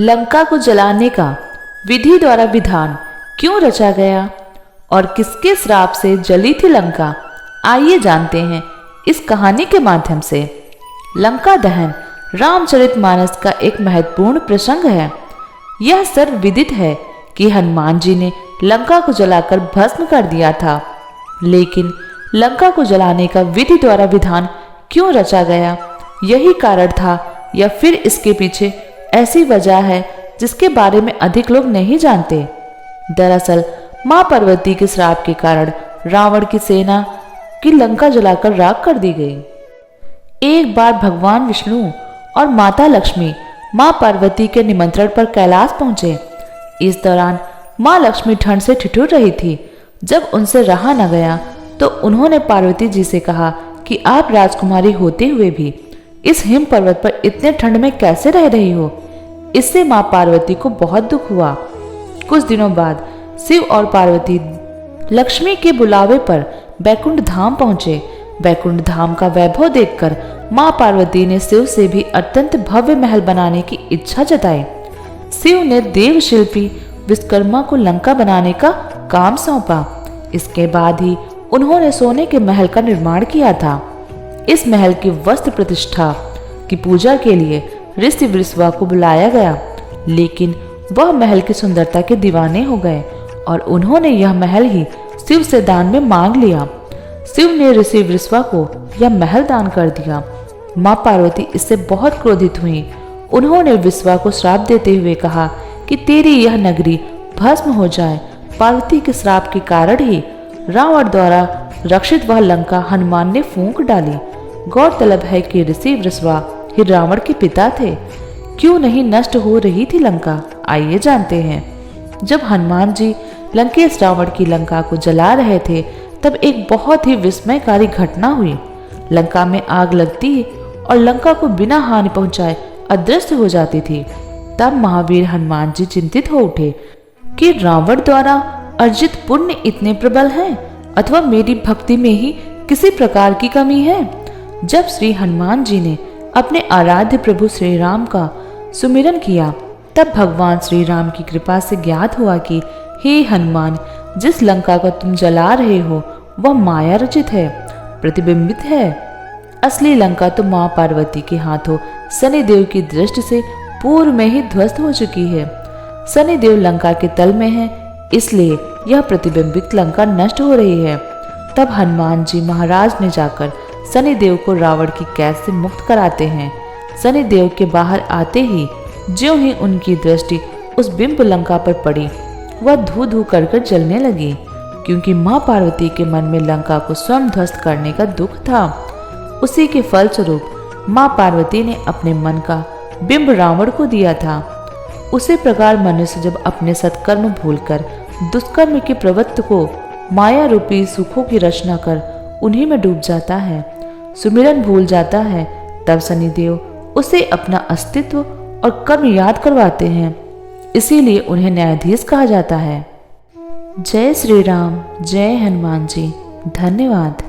लंका को जलाने का विधि द्वारा विधान क्यों रचा गया और किसके श्राप से जली थी लंका, आइए जानते हैं इस कहानी के माध्यम से। लंका दहन रामचरितमानस का एक महत्वपूर्ण प्रसंग है। यह सर्वविदित है कि हनुमान जी ने लंका को जलाकर भस्म कर दिया था, लेकिन लंका को जलाने का विधि द्वारा विधान क्यों रचा गया, यही कारण था या फिर इसके पीछे ऐसी वजह है जिसके बारे में अधिक लोग नहीं जानते। दरअसल मां पार्वती के श्राप के कारण रावण की सेना की लंका जलाकर राख कर दी गई। एक बार भगवान विष्णु और माता लक्ष्मी मां पार्वती के निमंत्रण पर कैलाश पहुंचे। इस दौरान मां लक्ष्मी ठंड से ठिठुर रही थी। जब उनसे रहा न गया तो उन्होंने पार्वती जी से कहा कि आप राजकुमारी होते हुए भी इस हिम पर्वत पर इतने ठंड में कैसे रह रही हो। इससे मां पार्वती को बहुत दुख हुआ। कुछ दिनों बाद शिव और पार्वती लक्ष्मी के बुलावे पर बैकुंठ धाम पहुंचे। बैकुंठ धाम का वैभव देखकर मां पार्वती ने शिव से भी अत्यंत भव्य महल बनाने की इच्छा जताई। शिव ने देव शिल्पी विश्वकर्मा को लंका बनाने का काम सौंपा। इसके बाद ही उन्होंने सोने के महल का निर्माण किया था। इस महल की वस्त्र प्रतिष्ठा की पूजा के लिए ऋषि वृषवा को बुलाया गया, लेकिन वह महल की सुंदरता के दीवाने हो गए और उन्होंने यह महल ही शिव से दान में मांग लिया। शिव ने ऋषि वृषवा को यह महल दान कर दिया। मां पार्वती इससे बहुत क्रोधित हुई। उन्होंने विश्वा को श्राप देते हुए कहा कि तेरी यह नगरी भस्म हो जाए। पार्वती के श्राप के कारण ही रावण द्वारा रक्षित वह लंका हनुमान ने फूंक डाली। गौरतलब है कि ऋषि वृषवा ही रावण के पिता थे। क्यों नहीं नष्ट हो रही थी लंका, आइए जानते हैं। जब हनुमान जी लंकेश रावण की लंका को जला रहे थे तब एक बहुत ही विस्मयकारी घटना हुई। लंका में आग लगती और लंका को बिना हानि पहुंचाए अदृश्य हो जाती थी। तब महावीर हनुमान जी चिंतित हो उठे कि रावण द्वारा अर्जित पुण्य इतने प्रबल हैं अथवा मेरी भक्ति में ही किसी प्रकार की कमी है। जब श्री हनुमान जी ने अपने आराध्य प्रभु श्री राम का सुमिरन किया तब भगवान श्री राम की कृपा से ज्ञात हुआ कि हे हनुमान, जिस लंका को तुम जला रहे हो वह माया रचित है, प्रतिबिंबित है। असली लंका तो मां पार्वती के हाथों शनिदेव की दृष्टि से पूर्व में ही ध्वस्त हो चुकी है। शनिदेव लंका के तल में है, इसलिए यह प्रतिबिंबित लंका नष्ट हो रही है। तब हनुमान जी महाराज ने जाकर शनिदेव को रावण की कैद से मुक्त कराते हैं। शनिदेव के बाहर आते ही ज्यों ही उनकी दृष्टि उस बिंब लंका पर पड़ी, वह धू धू कर जलने लगी, क्योंकि मां पार्वती के मन में लंका को स्वयं ध्वस्त करने का दुख था। उसी के फलस्वरूप मां पार्वती ने अपने मन का बिंब रावण को दिया था। उसी प्रकार मनुष्य जब अपने सत्कर्म भूलकर दुष्कर्म के प्रवृत्ति को माया रूपी सुखों की रचना कर उन्हीं में डूब जाता है, सुमिरन भूल जाता है, तब शनिदेव उसे अपना अस्तित्व और कर्म याद करवाते हैं। इसीलिए उन्हें न्यायाधीश कहा जाता है। जय श्री राम, जय हनुमान जी। धन्यवाद।